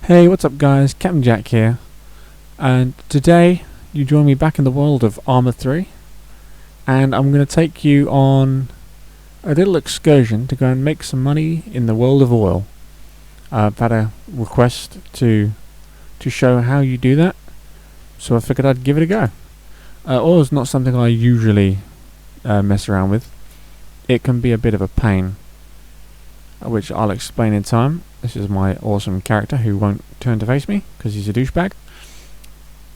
Hey, what's up guys? Captain Jack here, and today you join me back in the world of Arma 3, and I'm going to take you on a little excursion to go and make some money in the world of oil. I've had a request to show how you do that, so I figured I'd give it a go. Oil is not something I usually mess around with. It can be a bit of a pain, which I'll explain in time. This is my awesome character who won't turn to face me because he's a douchebag.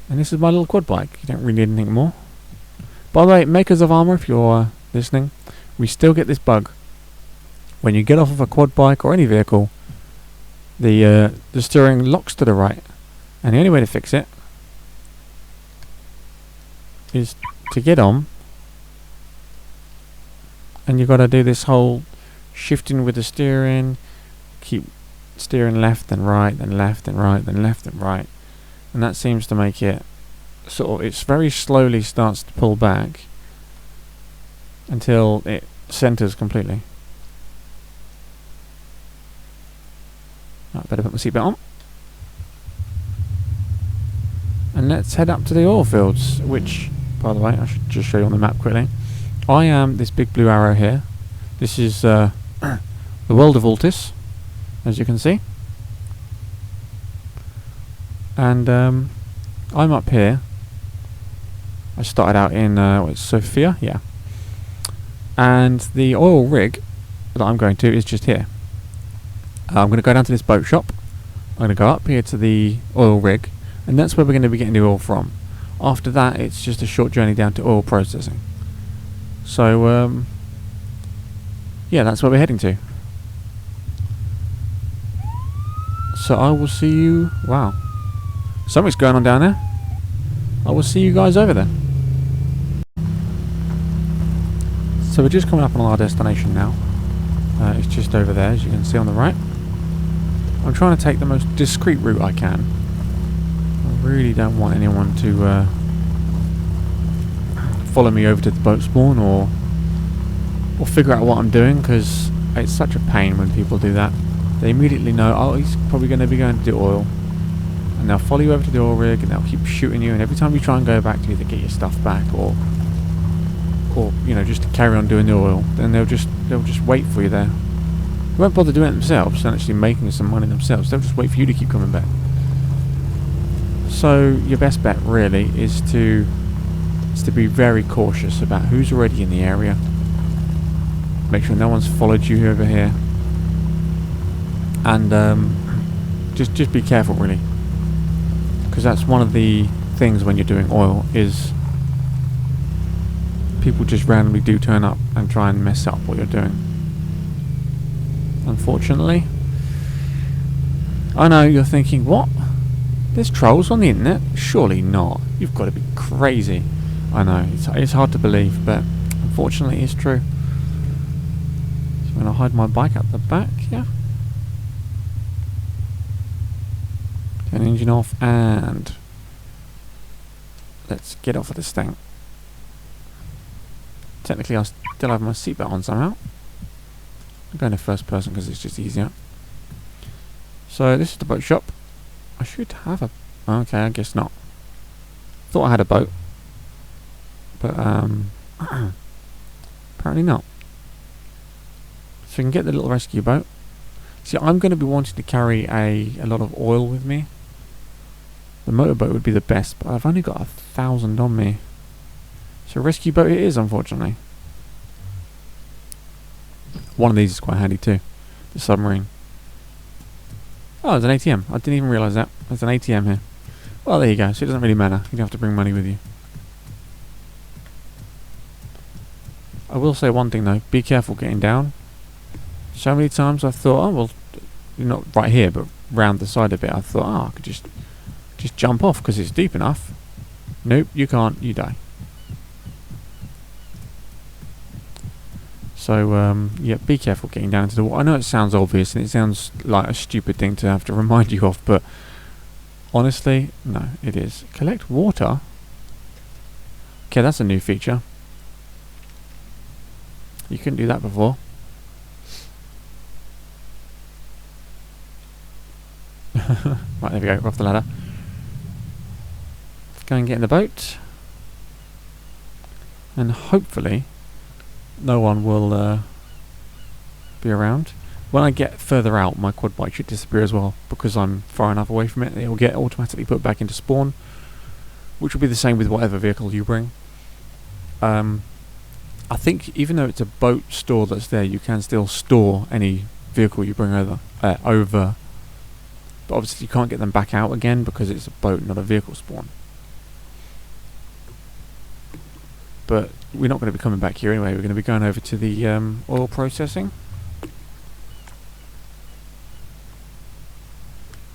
And this is my little quad bike. You don't really need anything more. By the way, makers of Arma, if you're listening, we still get this bug. When you get off of a quad bike or any vehicle, the steering locks to the right. And the only way to fix it is to get on. And you've got to do this whole shifting with the steering, keep steering left and right, then left and right, then left and right, and that seems to make it it's very slowly starts to pull back until it centers completely. I better put my seatbelt on, and let's head up to the oil fields, which, by the way, I should just show you on the map quickly. I am this big blue arrow here. This is the world of Altis, as you can see, and I'm up here. I started out in Sophia, yeah, and the oil rig that I'm going to is just here. I'm going to go down to this boat shop. I'm going to go up here to the oil rig, and that's where we're going to be getting the oil from. After that, it's just a short journey down to oil processing. So yeah, that's where we're heading to. So I will see you. Wow, something's going on down there. I will see you guys over there. So we're just coming up on our destination now. It's just over there, as you can see on the right. I'm trying to take the most discreet route I can. I really don't want anyone to follow me over to the boat spawn or figure out what I'm doing, because it's such a pain when people do that. They immediately know, oh, he's probably going to be going to do oil, and they'll follow you over to the oil rig and they'll keep shooting you, and every time you try and go back to either get your stuff back or you know, just to carry on doing the oil, then they'll just wait for you there. They won't bother doing it themselves and actually making some money themselves. They'll just wait for you to keep coming back. So your best bet really is to be very cautious about who's already in the area. Make sure no one's followed you over here, and just be careful really, because that's one of the things when you're doing oil is people just randomly do turn up and try and mess up what you're doing. Unfortunately, I know you're thinking, what? There's trolls on the internet? Surely not. You've got to be crazy. I know, it's hard to believe, but unfortunately it's true. So I'm going to hide my bike at the back, yeah. Turn the engine off, and let's get off of this thing. Technically I still have my seatbelt on somehow. I'm going to first person because it's just easier. So this is the boat shop. I should have a... okay, I guess not. Thought I had a boat, but apparently not. So you can get the little rescue boat. See, I'm going to be wanting to carry a lot of oil with me. The motorboat would be the best, but I've only got 1,000 on me. So rescue boat it is, unfortunately. One of these is quite handy too. The submarine. Oh, there's an ATM. I didn't even realise that. There's an ATM here. Well, there you go. So it doesn't really matter. You don't have to bring money with you. I will say one thing though. Be careful getting down. So many times I've thought, oh well, not right here, but round the side a bit. I thought, oh, I could just jump off because it's deep enough. Nope, you can't. You die. So yeah, be careful getting down to the water. I know it sounds obvious and it sounds like a stupid thing to have to remind you of, but honestly, no, it is. Collect water? Okay, that's a new feature. You couldn't do that before. there we go, we're off the ladder. Let's go and get in the boat. And hopefully no one will be around. When I get further out, my quad bike should disappear as well, because I'm far enough away from it. It will get automatically put back into spawn, which will be the same with whatever vehicle you bring. I think even though it's a boat store that's there, you can still store any vehicle you bring over. But obviously you can't get them back out again because it's a boat, not a vehicle spawn. But we're not going to be coming back here anyway. We're going to be going over to the oil processing.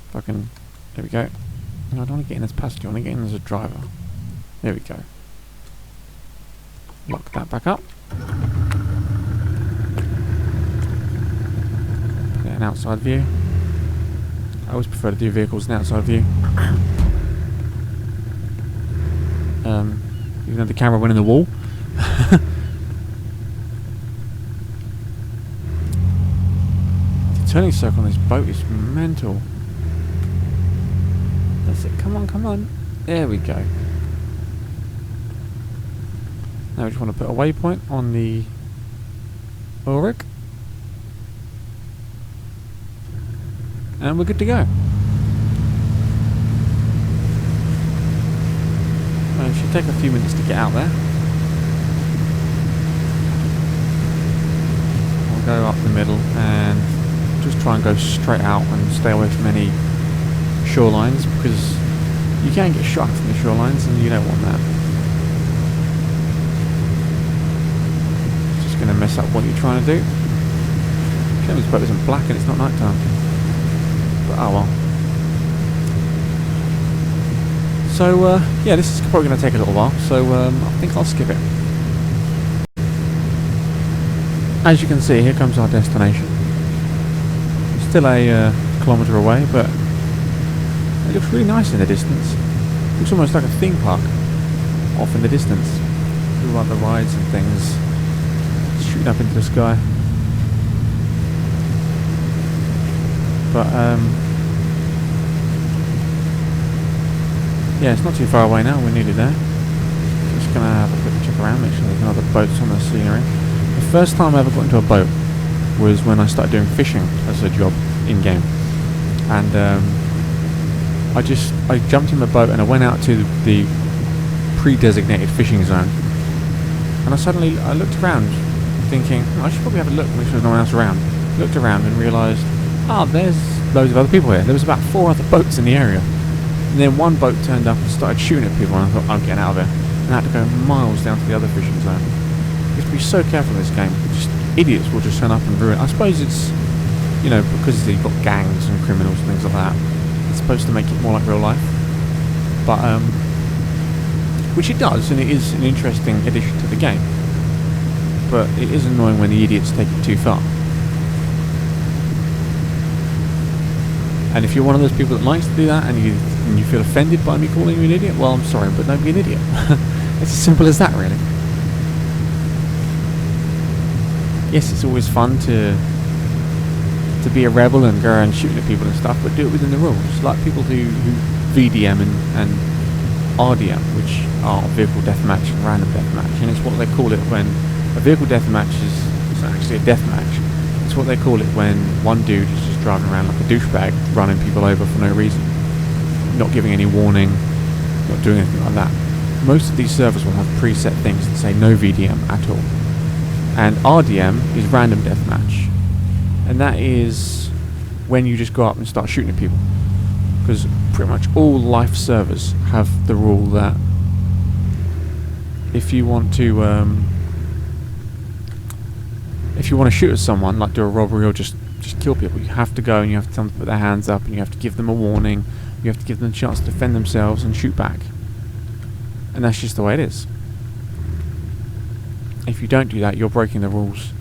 If I can... There we go. No, I don't want to get in as passenger. I want to get in as a driver. There we go. Lock that back up. Get an outside view. I always prefer to do vehicles in outside view. Even though the camera went in the wall. The turning circle on this boat is mental. That's it. Come on, come on. There we go. Now we just want to put a waypoint on the oil rig. And we're good to go. It should take a few minutes to get out there. I'll go up the middle and just try and go straight out and stay away from any shorelines, because you can get shot from the shorelines and you don't want that. It's just going to mess up what you're trying to do. Shame this boat isn't black and it's not night time. But oh well. So yeah, this is probably going to take a little while, so I think I'll skip it. As you can see, here comes our destination. Still a kilometre away, but it looks really nice in the distance. It looks almost like a theme park off in the distance. All like the rides and things shooting up into the sky. But yeah, it's not too far away now. We're nearly there. Just gonna have a quick check around, make sure there's no other boats on the scenery. The first time I ever got into a boat was when I started doing fishing as a job in game, and I jumped in the boat and I went out to the pre-designated fishing zone, and I looked around thinking, I should probably have a look, make sure there's no one else around. Looked around and realised, there's loads of other people here. There was about 4 other boats in the area. And then one boat turned up and started shooting at people, and I thought, I'm getting out of here. And I had to go miles down to the other fishing zone. You have to be so careful in this game. Just idiots will just turn up and ruin it. I suppose it's, because you've got gangs and criminals and things like that, it's supposed to make it more like real life. But, which it does, and it is an interesting addition to the game. But it is annoying when the idiots take it too far. And if you're one of those people that likes to do that, and you feel offended by me calling you an idiot, well, I'm sorry, but don't be an idiot. It's as simple as that, really. Yes, it's always fun to be a rebel and go around shooting at people and stuff, but do it within the rules. Like people who VDM and RDM, which are vehicle deathmatch and random deathmatch, and it's what they call it when a vehicle deathmatch is actually a deathmatch. It's what they call it when one dude is just driving around like a douchebag, running people over for no reason, not giving any warning, not doing anything like that. Most of these servers will have preset things that say no VDM at all. And RDM is random deathmatch, and that is when you just go up and start shooting at people. Because pretty much all life servers have the rule that if you want to shoot at someone, like do a robbery or just kill people, you have to go and you have to tell them to put their hands up, and you have to give them a warning, you have to give them a chance to defend themselves and shoot back. And that's just the way it is. If you don't do that, you're breaking the rules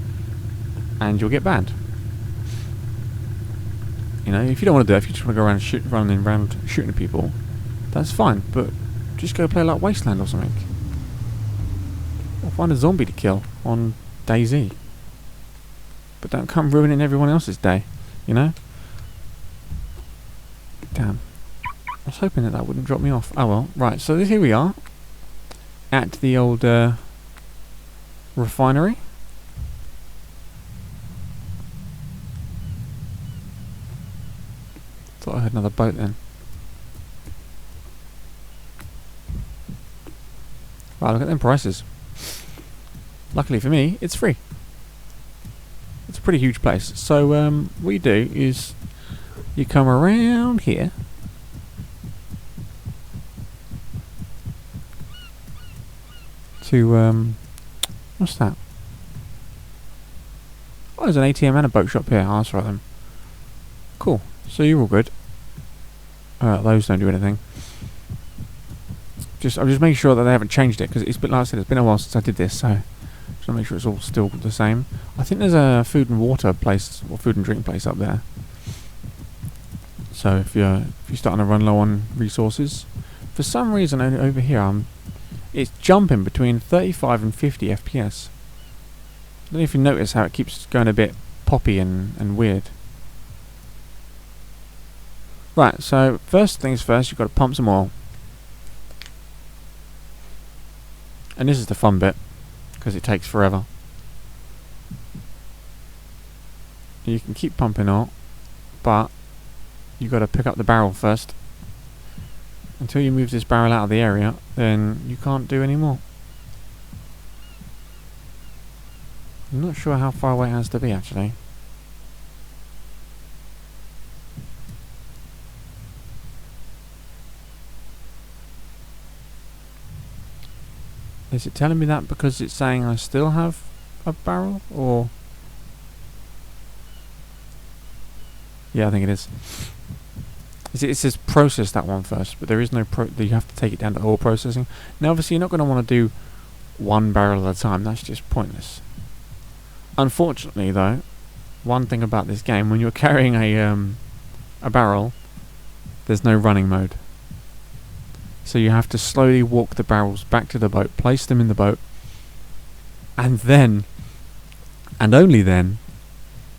and you'll get banned. If you don't want to do it, if you just want to go around running around shooting at people, that's fine, but just go play like Wasteland or something. Or find a zombie to kill on DayZ. But don't come ruining everyone else's day, Damn. was hoping that wouldn't drop me off. Oh well, right, so here we are at the old refinery. Thought I heard another boat then. Wow, look at them prices. Luckily for me, it's free. It's a pretty huge place. So what you do is you come around here. To what's that? Oh, there's an ATM and a boat shop here. Oh, that's right then. Cool. So you're all good. Those don't do anything. I'm just making sure that they haven't changed it, because it's been, like I said, it's been a while since I did this, so just to make sure it's all still the same. I think there's a food and water place, or food and drink place up there. So if you're starting to run low on resources, for some reason over here it's jumping between 35 and 50 FPS. I don't know if you notice how it keeps going a bit poppy and weird. Right, so first things first, you've got to pump some oil. And this is the fun bit, because it takes forever. You can keep pumping oil, but you've got to pick up the barrel first. Until you move this barrel out of the area, then you can't do any more. I'm not sure how far away it has to be, actually. Is it telling me that because it's saying I still have a barrel, or? Yeah, I think it is. It says process that one first, but there is no you have to take it down to oil processing. Now obviously you're not going to want to do one barrel at a time, that's just pointless. Unfortunately though, one thing about this game, when you're carrying a barrel, there's no running mode. So you have to slowly walk the barrels back to the boat, place them in the boat, and then, and only then,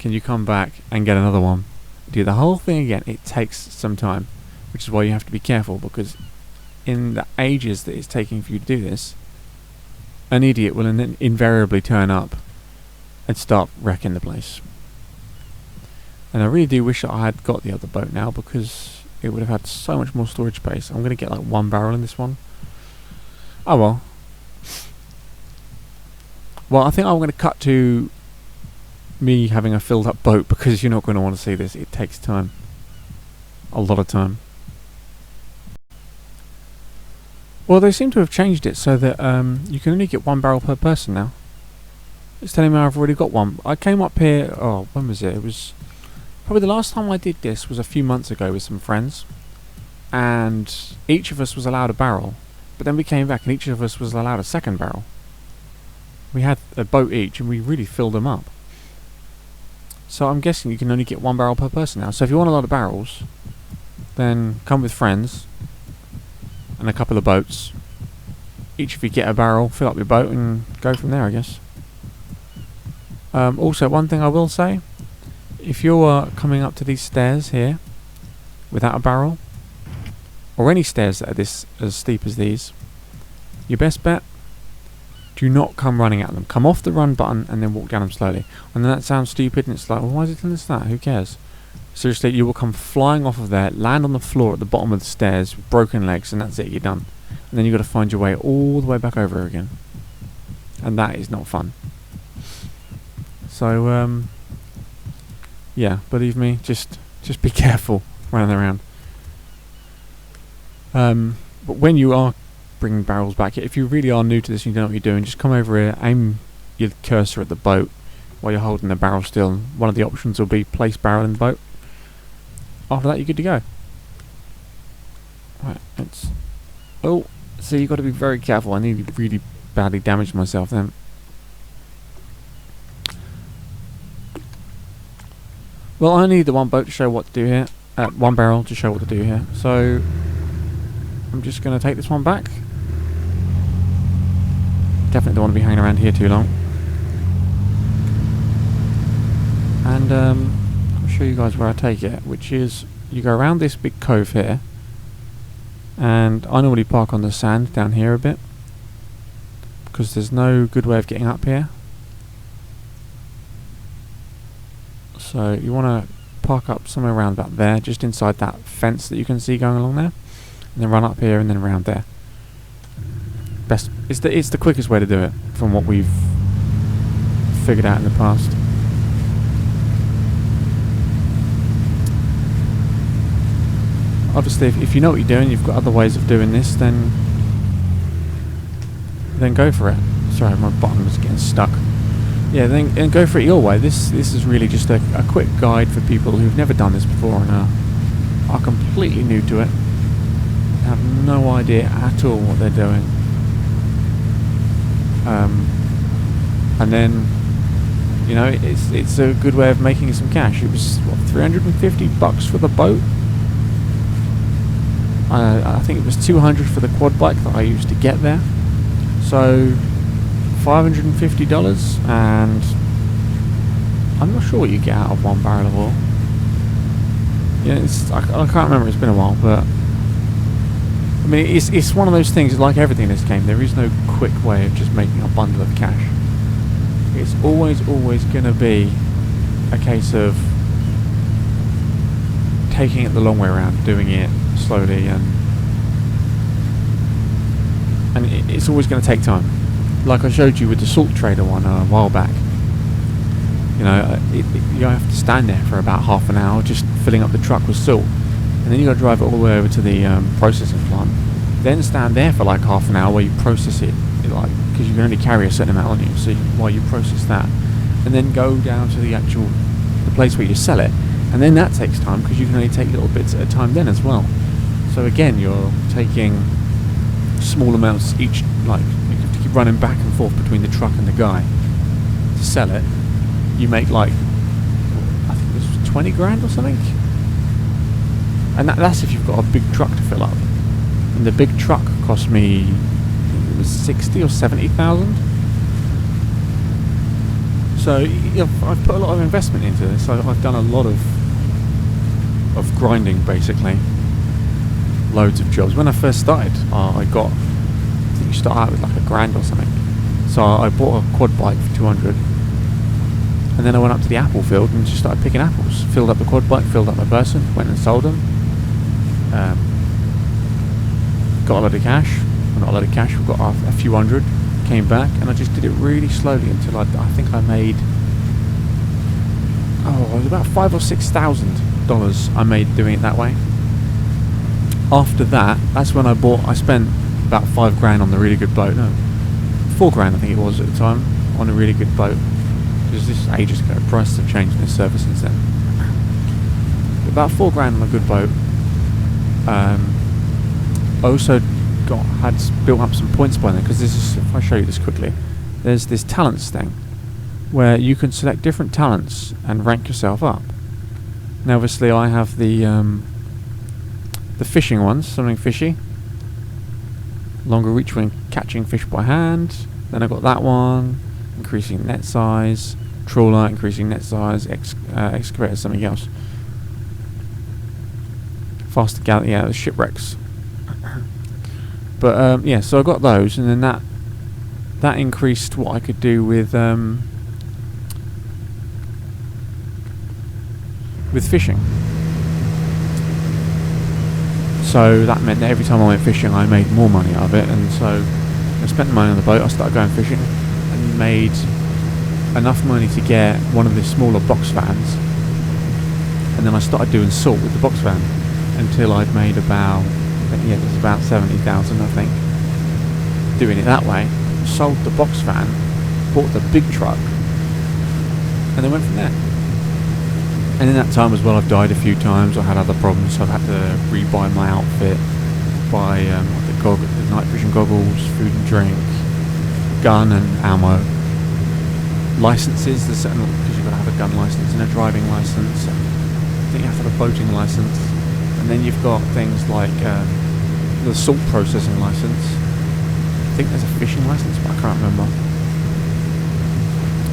can you come back and get another one. Do the whole thing again. It takes some time, which is why you have to be careful, because in the ages that it's taking for you to do this, an idiot will invariably turn up and start wrecking the place. And I really do wish that I had got the other boat now, because it would have had so much more storage space. I'm going to get like one barrel in this one. Oh well. Well, I think I'm going to cut to me having a filled up boat, because you're not going to want to see this. It takes time. A lot of time. Well, they seem to have changed it so that you can only get one barrel per person now. It's telling me I've already got one. I came up here, oh, when was it? It was probably the last time I did this was a few months ago with some friends, and each of us was allowed a barrel, but then we came back and each of us was allowed a second barrel. We had a boat each and we really filled them up. So I'm guessing you can only get one barrel per person now. So if you want a lot of barrels, then come with friends and a couple of boats. Each of you get a barrel, fill up your boat and go from there, I guess. Also, one thing I will say, if you're coming up to these stairs here without a barrel, or any stairs that are this as steep as these, your best bet, do not come running at them. Come off the run button and then walk down them slowly. And then that sounds stupid and it's like, well, why is it telling us that? Who cares? Seriously, you will come flying off of there, land on the floor at the bottom of the stairs with broken legs, and that's it, you're done. And then you've got to find your way all the way back over again. And that is not fun. So, yeah, believe me, just be careful running around. But when you are bringing barrels back, if you really are new to this and you don't know what you're doing, just come over here, aim your cursor at the boat while you're holding the barrel still, and one of the options will be place barrel in the boat. After that, you're good to go. Right, let's... Oh, so you've got to be very careful. I nearly really badly damaged myself then. Well, I need the one boat to show what to do here. One barrel to show what to do here. So, I'm just going to take this one back. Definitely don't want to be hanging around here too long. And I'll show you guys where I take it, which is you go around this big cove here, And I normally park on the sand down here a bit, because there's no good way of getting up here. So you want to park up somewhere around about there, just inside that fence that you can see going along there, and then run up here and then around there. It's the quickest way to do it from what we've figured out in the past. Obviously, if you know what you're doing, you've got other ways of doing this, then go for it. Sorry, my button was getting stuck. Yeah, then go for it your way. This is really just a quick guide for people who've never done this before and are completely new to it, have no idea at all what they're doing. And then, you know, it's a good way of making some cash. It was what, $350 for the boat. I think it was $200 for the quad bike that I used to get there. So $550, and I'm not sure what you get out of 1 barrel of oil. Yeah, I can't remember. It's been a while, but I mean, it's one of those things. Like everything in this game, there is no quick way of just making a bundle of cash. It's always going to be a case of taking it the long way around, doing it slowly, and it's always going to take time. Like I showed you with the salt trader one a while back. You know, you have to stand there for about half an hour just filling up the truck with salt, and then you got to drive it all the way over to the processing plant. Then stand there for like half an hour while you process it, like, because you can only carry a certain amount on you. So while you process that, and then go down to the place where you sell it, and then that takes time because you can only take little bits at a time then as well. So again, you're taking small amounts each, like you have to keep running back and forth between the truck and the guy to sell it. You make like, I think this was 20 grand or something, and that's if you've got a big truck to fill up. And the big truck cost me, I think it was 60 or 70,000. So I've put a lot of investment into this. I've done a lot of grinding, basically. Loads of jobs. When I first started, I think you start out with like $1,000 or something. So I bought a quad bike for 200, and then I went up to the apple field and just started picking apples. Filled up the quad bike, filled up my person, went and sold them. Got a lot of cash. Well, not a lot of cash. We got a few hundred. Came back, and I just did it really slowly until I think I made. It was about $5,000 or $6,000 I made doing it that way. After that, that's when I spent about $5,000 on the really good boat. No, $4,000 I think it was at the time on a really good boat. Because this is ages ago. Prices have changed in this service since then. About $4,000 on a good boat. I also had built up some points by then, because this is, if I show you this quickly, there's this talents thing where you can select different talents and rank yourself up. Now obviously I have the fishing ones, something fishy, longer reach when catching fish by hand. Then I got that one, increasing net size, trawler, increasing net size, excavator, something else, faster galley, the shipwrecks. But yeah, so I got those, and then that increased what I could do with fishing. So that meant that every time I went fishing, I made more money out of it, and so I spent the money on the boat. I started going fishing and made enough money to get one of the smaller box vans, and then I started doing salt with the box van until I'd made about. Yeah, it was about 70,000, I think, doing it that way. Sold the box van, bought the big truck, and then went from there. And in that time as well, I've died a few times. I had other problems, so I've had to rebuy my outfit, buy the night vision goggles, food and drink, gun and ammo, licenses. There's certain, because you've got to have a gun license and a driving license. And I think you have to have a boating license. And then you've got things like the salt processing license. I think there's a fishing license, but I can't remember.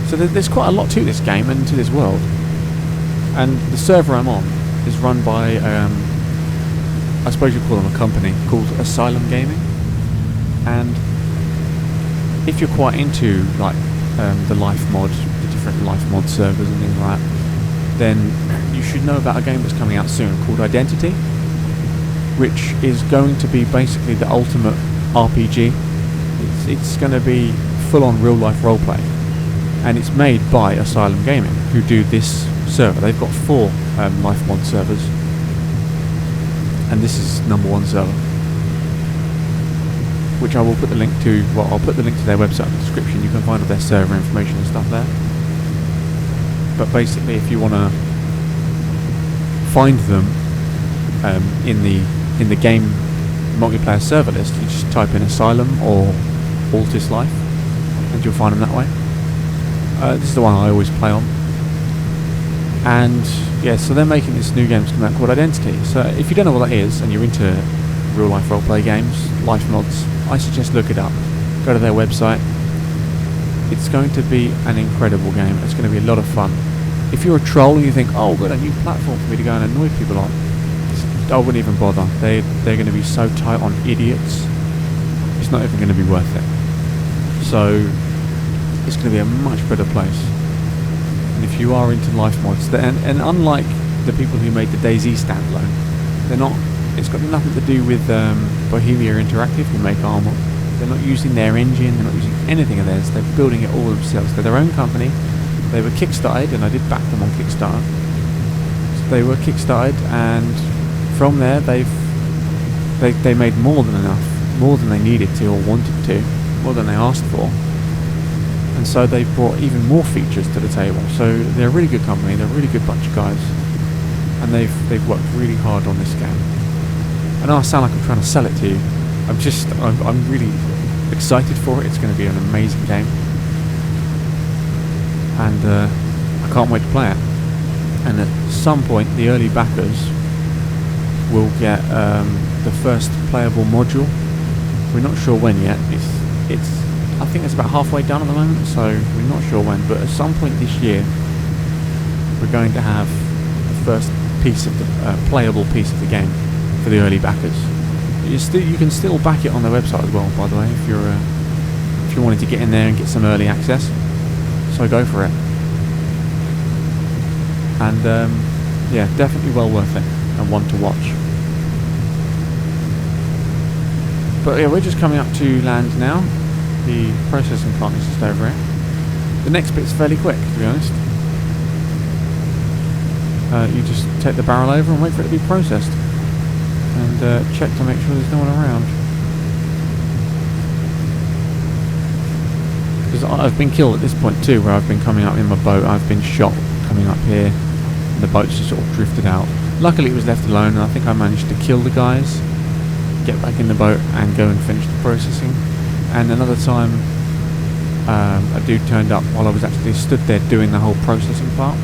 So there's quite a lot to this game and to this world. And the server I'm on is run by a I suppose you call them a company, called Asylum Gaming. And if you're quite into like the life mod, the different life mod servers and things like that, then you should know about a game that's coming out soon called Identity, which is going to be basically the ultimate RPG. It's going to be full-on real-life roleplay, and it's made by Asylum Gaming, who do this server. They've got 4 life mod servers, and this is #1 server, which I will put the link to. Well, I'll put the link to their website in the description. You can find all their server information and stuff there. But basically, if you want to find them in the game multiplayer server list, you just type in Asylum or Altis Life, and you'll find them that way. This is the one I always play on. And yeah, so they're making this new game come out called Identity. So if you don't know what that is, and you're into real life roleplay games, life mods, I suggest look it up. Go to their website. It's going to be an incredible game. It's going to be a lot of fun. If you're a troll and you think, oh, we've got a new platform for me to go and annoy people on, I wouldn't even bother. They're going to be so tight on idiots, it's not even going to be worth it. So it's going to be a much better place. And if you are into life mods, and unlike the people who made the DayZ standalone, they're not. It's got nothing to do with Bohemia Interactive, who make Arma. They're not using their engine. They're not using anything of theirs. They're building it all themselves. They're their own company. They were kickstarted, and I did back them on Kickstarter. So they were kickstarted, and from there they made more than enough, more than they needed to or wanted to, more than they asked for. And so they've brought even more features to the table. So they're a really good company. They're a really good bunch of guys, and they've worked really hard on this game. I know I sound like I'm trying to sell it to you. I'm really excited for it. It's going to be an amazing game, and I can't wait to play it. And at some point, the early backers will get the first playable module. We're not sure when yet. I think it's about halfway done at the moment, so we're not sure when. But at some point this year, we're going to have the first piece of the playable piece of the game for the early backers. You can still back it on their website as well, by the way, if you're wanting to get in there and get some early access. So go for it. And yeah, definitely well worth it and one to watch. But yeah, we're just coming up to land now. The processing plant is just over here. The next bit's fairly quick, to be honest. You just take the barrel over and wait for it to be processed, and check to make sure there's no one around. Because I've been killed at this point too, where I've been coming up in my boat. I've been shot coming up here, and the boat's just sort of drifted out. Luckily it was left alone, and I think I managed to kill the guys, get back in the boat and go and finish the processing. And another time a dude turned up while I was actually stood there doing the whole processing part.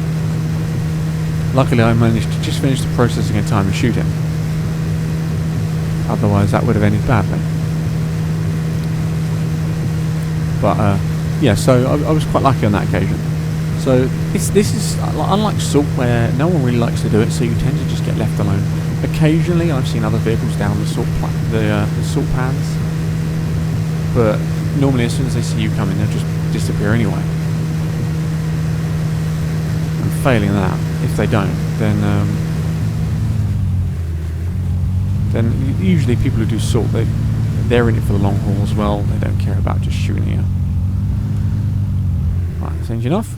Luckily I managed to just finish the processing in time to shoot him. Otherwise that would have ended badly. But yeah, so I was quite lucky on that occasion. So this is unlike Salt, where no one really likes to do it, so you tend to just get left alone. Occasionally I've seen other vehicles down the salt pans, but normally as soon as they see you coming, they'll just disappear anyway. And failing that, if they don't, then usually people who do Salt, they're in it for the long haul as well. They don't care about just shooting you. Right, that's engine off.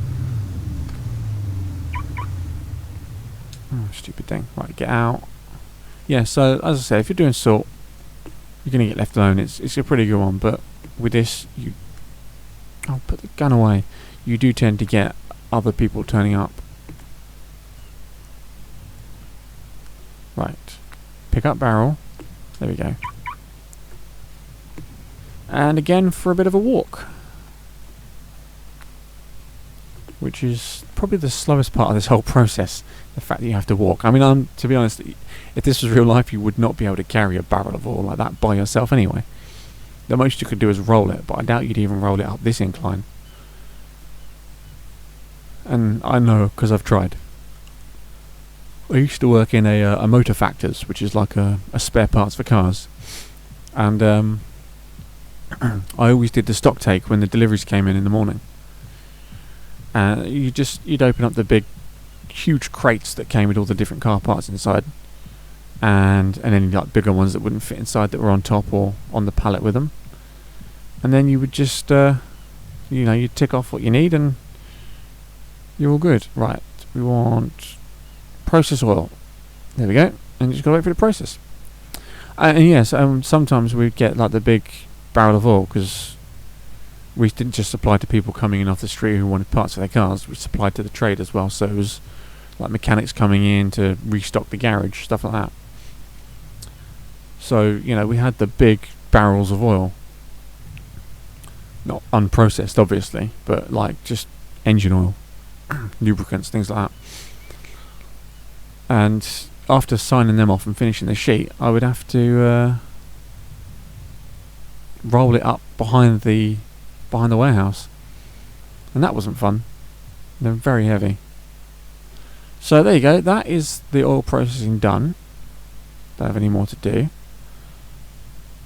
Oh, stupid thing. Right, get out. Yeah, so as I say, if you're doing Salt, you're going to get left alone. It's a pretty good one, but with this, I'll put the gun away. You do tend to get other people turning up. Right. Pick up barrel. There we go. And again for a bit of a walk, which is probably the slowest part of this whole process. The fact that you have to walk. I mean, to be honest, if this was real life, you would not be able to carry a barrel of oil like that by yourself anyway. The most you could do is roll it, but I doubt you'd even roll it up this incline. And I know, because I've tried. I used to work in a motor factors, which is like a spare parts for cars, and I always did the stock take when the deliveries came in the morning. You'd open up the big, huge crates that came with all the different car parts inside, and then like bigger ones that wouldn't fit inside that were on top or on the pallet with them, and then you would just you tick off what you need and you're all good. Right, we want process oil. There we go. And you just gotta wait for the process. And yes, sometimes we'd get like the big barrel of oil, because we didn't just supply to people coming in off the street who wanted parts for their cars. We supplied to the trade as well. So it was like mechanics coming in to restock the garage, stuff like that. So we had the big barrels of oil, not unprocessed obviously, but like just engine oil, lubricants, things like that. And after signing them off and finishing the sheet, I would have to roll it up behind the warehouse, and that wasn't fun. They're very heavy. So there you go, that is the oil processing done. Don't have any more to do.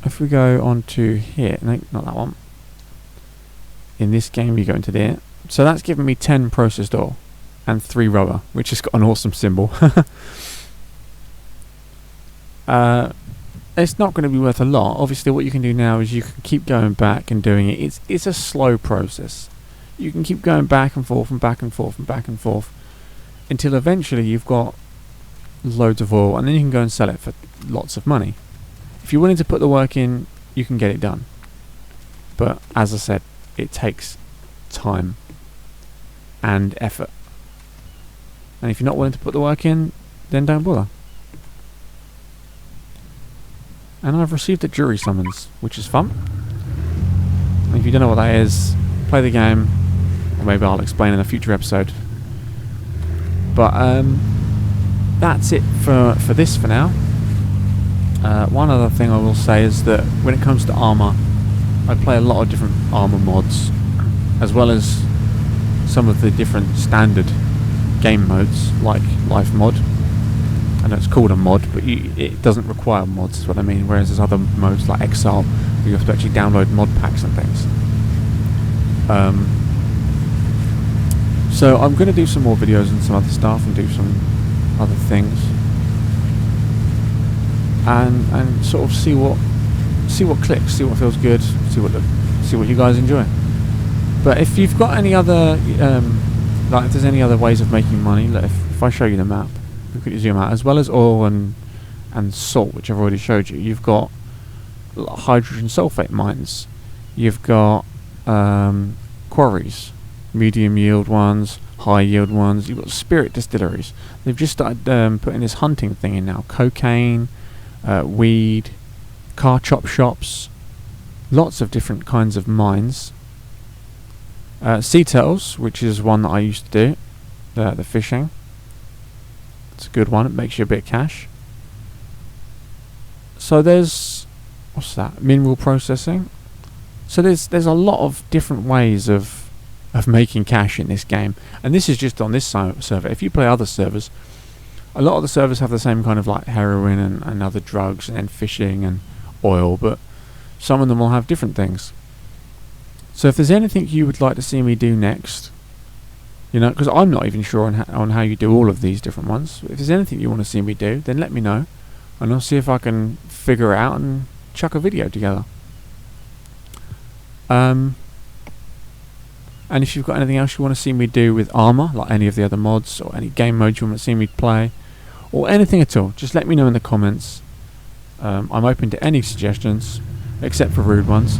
If we go on to here, no, not that one. In this game we go into there. So that's given me 10 processed oil and 3 rubber, which has got an awesome symbol. It's not going to be worth a lot. Obviously what you can do now is you can keep going back and doing it. It's a slow process. You can keep going back and forth and back and forth and back and forth until eventually you've got loads of oil, and then you can go and sell it for lots of money. If you're willing to put the work in, you can get it done. But as I said, it takes time and effort. And if you're not willing to put the work in, then don't bother. And I've received a jury summons, which is fun. And if you don't know what that is, play the game, or maybe I'll explain in a future episode. But that's it for this for now. One other thing I will say is that when it comes to Arma, I play a lot of different Arma mods, as well as some of the different standard game modes, like Life mod. I know it's called a mod, but it doesn't require mods, is what I mean, whereas there's other modes like Exile where you have to actually download mod packs and things. So I'm going to do some more videos and some other stuff and do some other things, and sort of see what clicks, see what feels good, see what you guys enjoy. But if you've got any other like if there's any other ways of making money, like if I show you the map, we could zoom out, as well as oil and salt, which I've already showed you. You've got hydrogen sulfate mines, you've got quarries, medium yield ones, high yield ones, you've got spirit distilleries. They've just started putting this hunting thing in now. Cocaine, weed, car chop shops, lots of different kinds of mines. Sea turtles, which is one that I used to do, the fishing. It's a good one, it makes you a bit of cash. So there's, what's that, mineral processing. So there's a lot of different ways of making cash in this game, and this is just on this server. If you play other servers, a lot of the servers have the same kind of like heroin and other drugs, and then fishing and oil, but some of them will have different things. So if there's anything you would like to see me do next, because I'm not even sure on how you do all of these different ones. If there's anything you want to see me do, then let me know, and I'll see if I can figure it out and chuck a video together. And if you've got anything else you want to see me do with Arma, like any of the other mods, or any game modes you want to see me play, or anything at all, just let me know in the comments. I'm open to any suggestions, except for rude ones.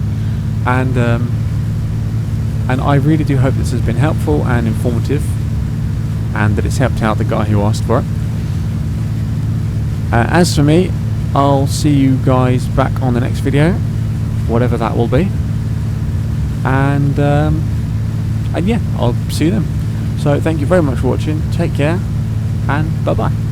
And I really do hope this has been helpful and informative, and that it's helped out the guy who asked for it. As for me, I'll see you guys back on the next video, whatever that will be. And yeah, I'll see you then. So thank you very much for watching, take care, and bye bye.